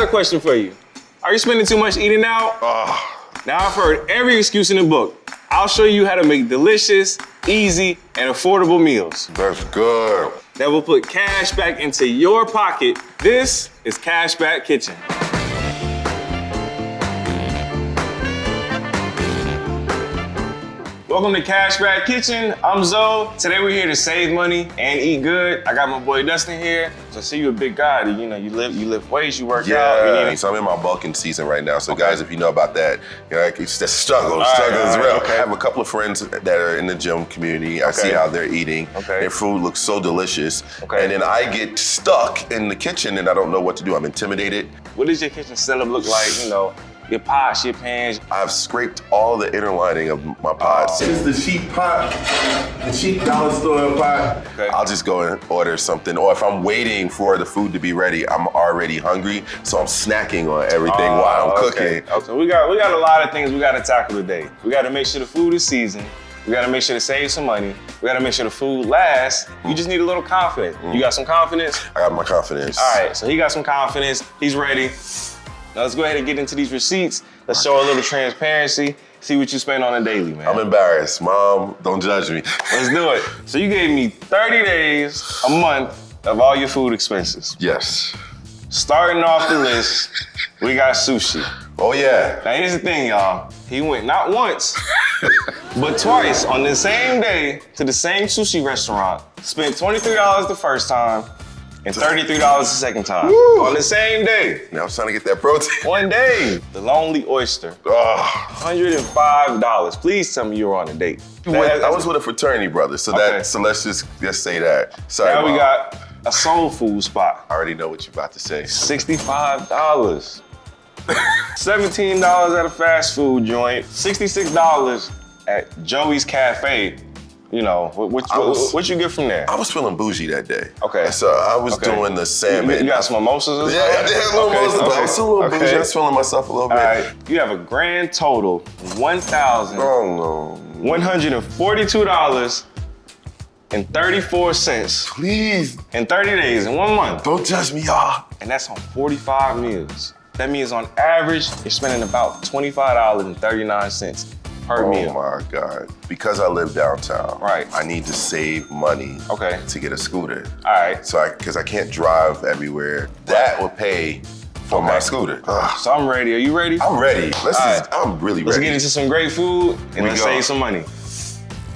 got a question for you. Are you spending too much eating out? Now I've heard every excuse in the book. I'll show you how to make delicious, easy, and affordable meals. That's good. That will put cash back into your pocket. This is Cashback Kitchen. Welcome to Cashback Kitchen. I'm Zoe. Today we're here to save money and eat good. I got my boy Dustin here. So I see you a big guy. You know, you lift weights, you work out. Yeah, so I'm in my bulking season right now. So guys, if you know about that, you know, it's the struggle. The struggle is real. Okay. I have a couple of friends that are in the gym community. I see how they're eating. Their food looks so delicious. And then I get stuck in the kitchen and I don't know what to do. I'm intimidated. What does your kitchen setup look like? You know, your pots, your pans. I've scraped all the inner lining of my pots. This is the cheap pot, the cheap dollar store pot. Okay. I'll just go and order something. Or if I'm waiting for the food to be ready, I'm already hungry. So I'm snacking on everything while I'm cooking. So we got a lot of things we got to tackle today. We got to make sure the food is seasoned. We got to make sure to save some money. We got to make sure the food lasts. You just need a little confidence. You got some confidence? I got my confidence. All right, so he got some confidence. He's ready. Now let's go ahead and get into these receipts. Let's show a little transparency. See what you spend on a daily, man. I'm embarrassed. Mom, don't judge me. Let's do it. So you gave me 30 days, a month of all your food expenses. Yes. Starting off the list, we got sushi. Oh yeah. Now here's the thing, y'all. He went not once, but twice on the same day to the same sushi restaurant. Spent $23 the first time and $33 the second time. Woo. On the same day. Now I'm trying to get that protein. One day. The Lonely Oyster. $105. Please tell me you were on a date. I was with a fraternity brother, so so let's just say that. Sorry, now Mom. we got a soul food spot. I already know what you're about to say. $65. $17 at a fast food joint. $66 at Joey's Cafe. You know, what you get from there? I was feeling bougie that day. Okay. So I was doing the salmon. You got some mimosas? Yeah, I did have mimosas, but I was still a little bougie. I was feeling myself a little bit. All right. You have a grand total of $1,142.34. Please. In 30 days, in 1 month. Don't judge me, y'all. And that's on 45 meals. That means on average, you're spending about $25.39 per meal. Oh my God. Because I live downtown, I need to save money to get a scooter. All right. So because I can't drive everywhere. That will pay for my scooter. So I'm ready. Are you ready? I'm ready. I'm really ready. Let's get into some great food and let's save some money.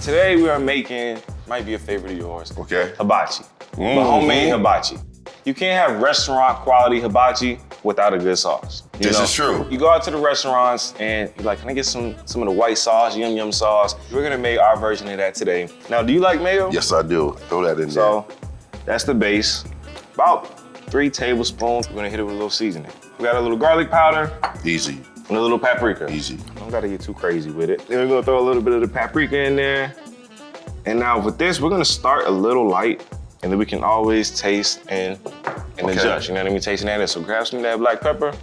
Today we are making, might be a favorite of yours. Okay. Hibachi. But homemade hibachi. You can't have restaurant quality hibachi without a good sauce. This is true. You go out to the restaurants and you're like, can I get some of the white sauce, yum sauce? We're gonna make our version of that today. Now, do you like mayo? Yes, I do. Throw that in there. So that's the base. About 3 tablespoons. We're gonna hit it with a little seasoning. We got a little garlic powder. Easy. And a little paprika. Easy. Don't gotta get too crazy with it. Then we're gonna throw a little bit of the paprika in there. And now with this, we're gonna start a little light, and then we can always taste and adjust. You know what I mean? Tasting that. So grab some of that black pepper.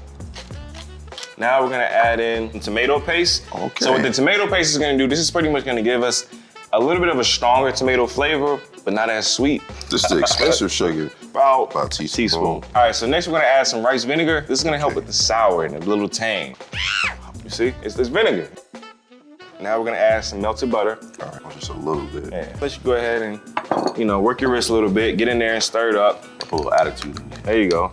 Now we're gonna add in some tomato paste. Okay. So what the tomato paste is gonna do, this is pretty much gonna give us a little bit of a stronger tomato flavor, but not as sweet. This is the expensive sugar. About a teaspoon. All right, so next we're gonna add some rice vinegar. This is gonna help with the sour and a little tang. You see, it's vinegar. Now we're gonna add some melted butter. All right, just a little bit. Yeah. Let's go ahead and, work your wrist a little bit, get in there and stir it up. Put a little attitude in there. There you go.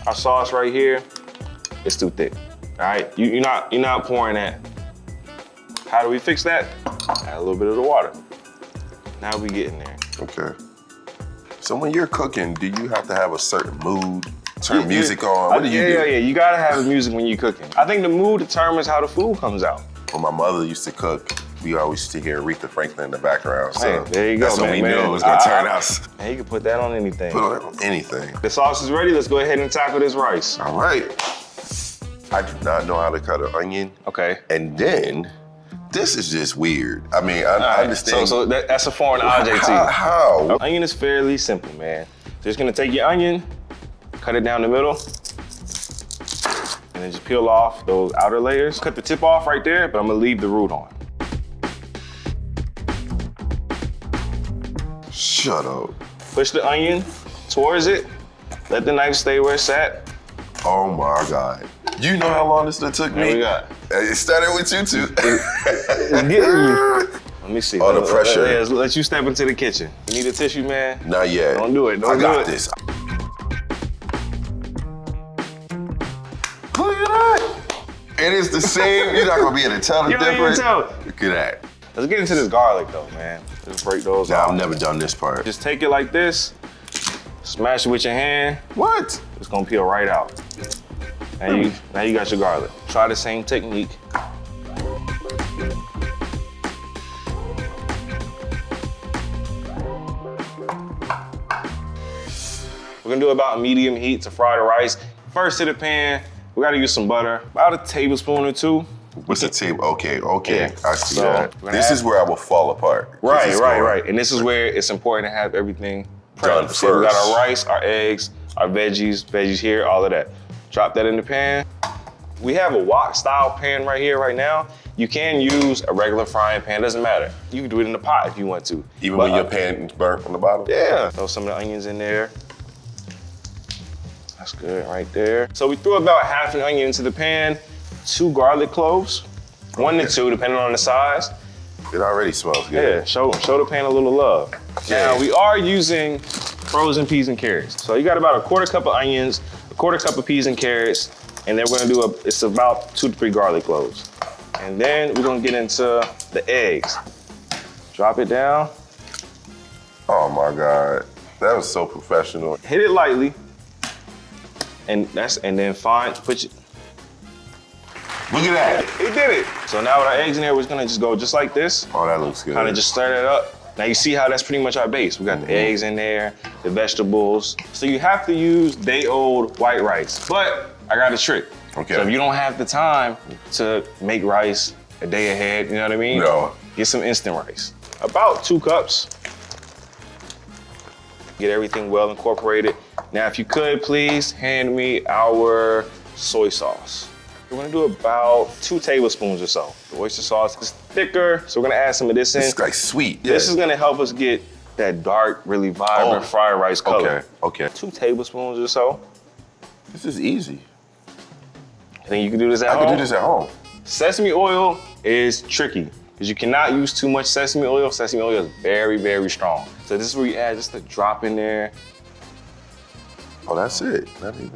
Our sauce right here is too thick. All right, you're not pouring that. How do we fix that? Add a little bit of the water. Now we get in there. Okay. So when you're cooking, do you have to have a certain mood? Turn music on? What do you do? Yeah, you gotta have music when you're cooking. I think the mood determines how the food comes out. When my mother used to cook, we always used to hear Aretha Franklin in the background. So there you go, that's when we knew it was gonna turn out. Man, you can put that on anything. Put it on anything. The sauce is ready. Let's go ahead and tackle this rice. All right. I do not know how to cut an onion. Okay. And then, this is just weird. I mean, I understand. So that's a foreign object to you. How? Onion is fairly simple, man. Just gonna take your onion, cut it down the middle, and then just peel off those outer layers. Cut the tip off right there, but I'm gonna leave the root on. Shut up. Push the onion towards it, Let the knife stay where it's at. Oh my God. You know how long this took me? What we got? It started with you two. It's getting you. Let me see. All the pressure. Let you step into the kitchen. You need a tissue, man? Not yet. Don't do it. Don't I do got it. this. Look at that. It is the same. You're not gonna be able to tell the You don't even difference. tell. Look at that. Let's get into this garlic though, man. Just break those Now, off. I've never done this part. Just take it like this, smash it with your hand. What? It's gonna peel right out. Now you got your garlic. Try the same technique. We're gonna do about medium heat to fry the rice. First to the pan, we gotta use some butter, about a tablespoon or two. What's the table? Okay, Yeah. I see So, that. we're gonna This add- is where I will fall apart. Right. And this is where it's important to have everything Done prepped. So we got first. our rice, our eggs, our veggies here, all of that. Drop that in the pan. We have a wok style pan right here, right now. You can use a regular frying pan, doesn't matter. You can do it in the pot if you want to. Even But, when your pan is burnt on the bottom? yeah. Throw some of the onions in there. That's good right there. So we threw about half an onion into the pan, 2 garlic cloves, 1 to 2, depending on the size. It already smells good. Yeah, show the pan a little love. Yeah. Now we are using frozen peas and carrots. So you got about a 1/4 cup of onions, a 1/4 cup of peas and carrots, and then we're gonna do it's about 2 to 3 garlic cloves. And then we're gonna get into the eggs. Drop it down, Oh my God. That was so professional. hit it lightly, and then put your, Look at that. he did it. So now with our eggs in there, we're gonna just go just like this. Oh, that looks good. Kind of just stir that up. Now you see how that's pretty much our base. We got the eggs in there, the vegetables. So you have to use day-old white rice. But I got a trick. Okay. So if you don't have the time to make rice a day ahead, you know what I mean? No. Get some instant rice. About 2 cups. Get everything well incorporated. Now if you could, please hand me our soy sauce. We're gonna do about 2 tablespoons or so. The oyster sauce is thicker, so we're gonna add some of this in. It's like sweet. Yeah. This is gonna help us get that dark, really vibrant fried rice color. Okay. 2 tablespoons or so. This is easy. I think you can do this at home. I can do this at home. Sesame oil is tricky because you cannot use too much sesame oil. Sesame oil is very, very strong. So this is where you add just a drop in there. Oh, that's it. Not even.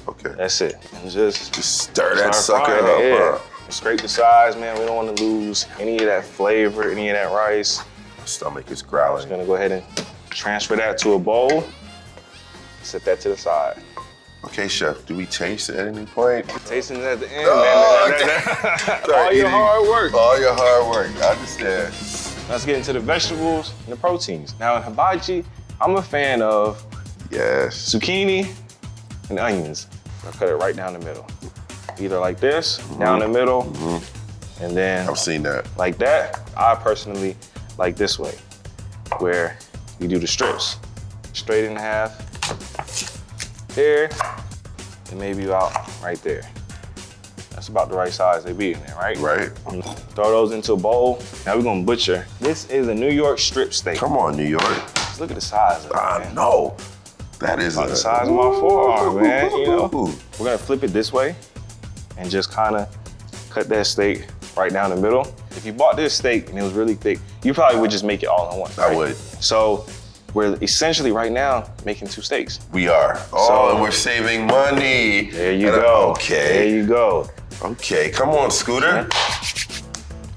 Okay. That's it. And just Stir that start sucker frying it. up. Yeah. Scrape the sides, man. We don't want to lose any of that flavor, any of that rice. My stomach is growling. Just gonna go ahead and transfer that to a bowl. Set that to the side. Okay, chef, do we taste at any point? Tasting it at the end, Oh, man. All your hard work. All your hard work. I understand. Let's get into the vegetables and the proteins. Now in hibachi, I'm a fan of Yes. zucchini and onions. I cut it right down the middle. Either like this, down the middle, and then I've seen that. like that. I personally like this way, where you do the strips. Straight in half, there, and maybe about right there. That's about the right size they be in there, right? Right. Throw those into a bowl. Now we're gonna butcher. This is a New York strip steak. Come on, New York. Just look at the size of it, I man. know. That is About the size of my forearm, man, you know? We're gonna flip it this way and just kinda cut that steak right down the middle. If you bought this steak and it was really thick, you probably would just make it all in one. I right? would. So we're essentially right now making 2 steaks. We are. Oh, So- and we're saving money. There you And go. Okay. There you go. Okay, come on, Scooter.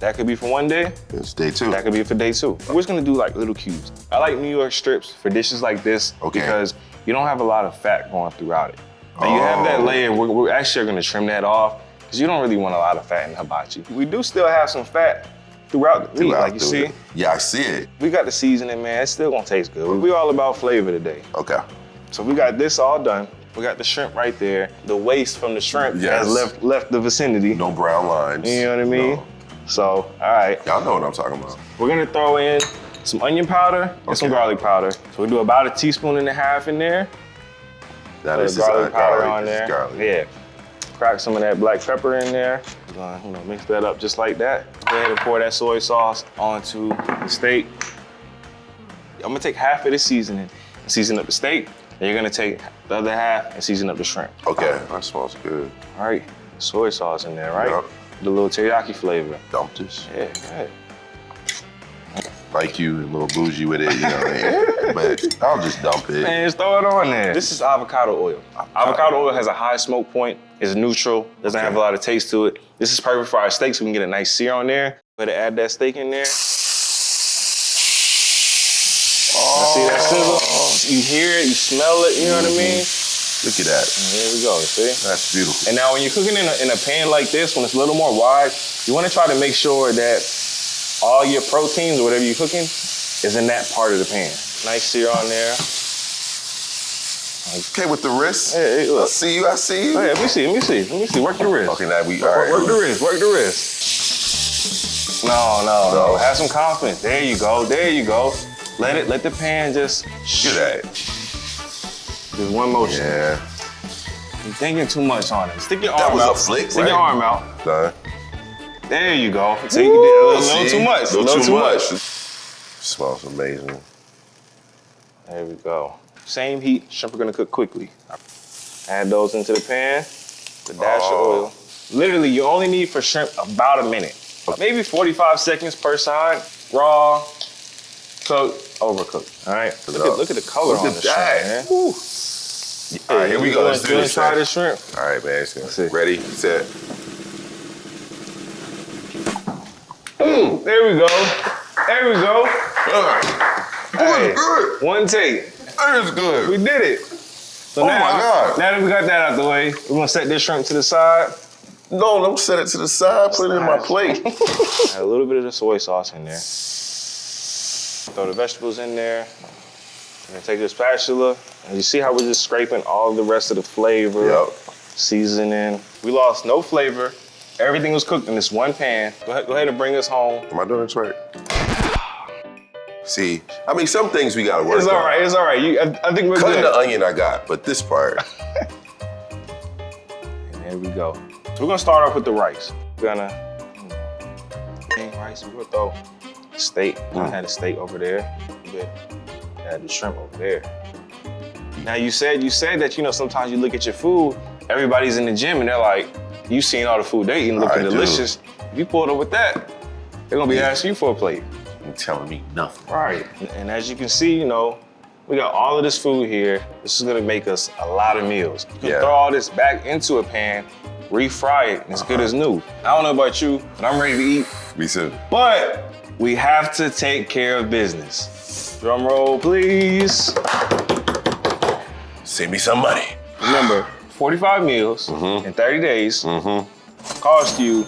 That could be for one day, It's day 2. that could be for day 2. We're just gonna do like little cubes. I like New York strips for dishes like this because you don't have a lot of fat going throughout it. Now you have that layer, we're actually gonna trim that off because you don't really want a lot of fat in hibachi. We do still have some fat throughout the meat, like you see. Yeah, I see it. We got the seasoning, man, it's still gonna taste good. We all about flavor today. Okay. So we got this all done. We got the shrimp right there. The waste from the shrimp has left the vicinity. No brown lines. You know what I mean? No. So, all right. Y'all know what I'm talking about. We're gonna throw in some onion powder and some garlic powder. So we do about 1.5 teaspoons in there. That Put is garlic powder on This is there. garlic. Yeah. Crack some of that black pepper in there. We're gonna, mix that up just like that. Go ahead and pour that soy sauce onto the steak. I'm gonna take half of the seasoning and season up the steak. Then you're gonna take the other half and season up the shrimp. Okay, that smells good. All right, soy sauce in there, right? Yep. The little teriyaki flavor. Dump this. Yeah, good. Like you, a little bougie with it, you know what I mean? But I'll just dump it. Man, just throw it on there. This is avocado oil. Avocado oil has a high smoke point, is neutral, doesn't have a lot of taste to it. This is perfect for our steak, so we can get a nice sear on there. Go ahead and add that steak in there. Oh. See that sizzle? You hear it, you smell it, you know what I mean? Look at that. And here we go, see? That's beautiful. And now when you're cooking in a pan like this, when it's a little more wide, you wanna try to make sure that all your proteins or whatever you're cooking is in that part of the pan. Nice sear on there. Okay, with the wrist. Hey, look. I see you. Hey, let me see. Work the wrist. Okay, now we, Work, all right. work the wrist. No. Have some confidence. There you go. Let the pan just Look at that. Just one motion. Yeah. You're thinking too much on it. Stick your arm That was out. a flick, Stick right? your arm out. Done. There you go. See, you did a little too much. A little too much. much. Smells amazing. There we go. Same heat, shrimp are gonna cook quickly. Add those into the pan, the dash of oil. Literally, you only need for shrimp about a minute. Maybe 45 seconds per side. Raw, cooked, overcooked. All right, look at the color on the shrimp, man. Woo. All right, here we go. Let's do this. Try this shrimp. All right, man. see. Ready, set. There we go. Hey, Good. one take. That is good. We did it. So Oh my God. Now that we got that out the way, we're gonna set this shrimp to the side. No, don't set it to the side. Put it in my plate. Add a little bit of the soy sauce in there. Throw the vegetables in there. We're gonna take this spatula, and you see how we're just scraping all the rest of the flavor, Yep. seasoning. We lost no flavor. Everything was cooked in this one pan. Go ahead and bring us home. Am I doing this right? See, I mean, some things we gotta work It's on. all right. I think we're Cutting good. the onion I got, but this part. And there we go. So we're gonna start off with the rice. We're gonna rice. We're gonna throw steak. I had the steak over there. We had the shrimp over there. Now you said that sometimes you look at your food. Everybody's in the gym and they're like, you seen all the food they eating looking delicious. If you pulled up with that, they're gonna be asking you for a plate. You're telling me nothing. Right. And as you can see, we got all of this food here. This is gonna make us a lot of meals. You can throw all this back into a pan, refry it, and it's good as new. I don't know about you, but I'm ready to eat. Me too. But we have to take care of business. Drum roll, please. Save me some money. Remember, 45 meals in 30 days cost you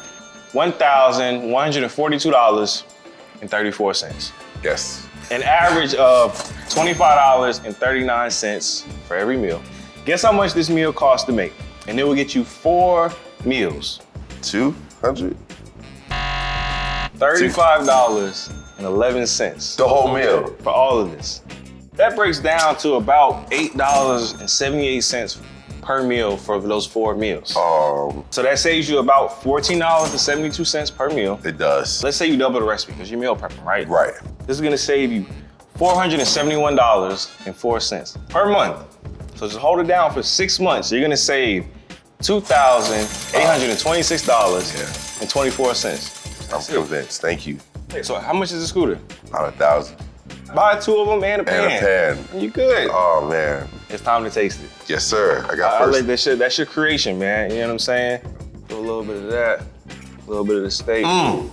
$1,142.34. Yes. An average of $25.39 for every meal. Guess how much this meal costs to make? And it will get you 4 meals. 200? $35.11. The whole meal. For all of this. That breaks down to about $8.78 per meal for those 4 meals. So that saves you about $14.72 per meal. It does. Let's say you double the recipe because you're meal prepping, right? Right. This is gonna save you $471.04 per month. So just hold it down for 6 months. You're gonna save $2,826.24. I'm convinced. Thank you. So how much is the scooter? About 1,000. Buy 2 of them and a pan. And a pan. You good. Oh man. It's time to taste it. Yes, sir. I got I first. like that shit. That's your creation, man. You know what I'm saying? Do a little bit of that, a little bit of the steak. I'm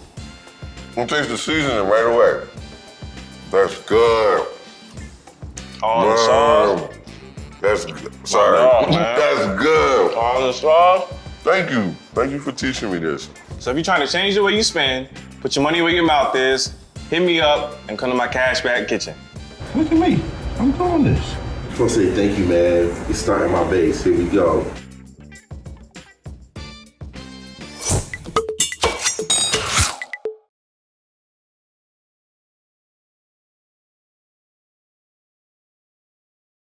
gonna taste the seasoning right away. That's good. All the sauce. That's good. Sorry. dog, man. That's good. All the sauce. Thank you. Thank you for teaching me this. So if you're trying to change the way you spend, put your money where your mouth is, hit me up and come to my cashback kitchen. Look at me. I'm doing this. I just want to say thank you, man. You're starting my base. Here we go.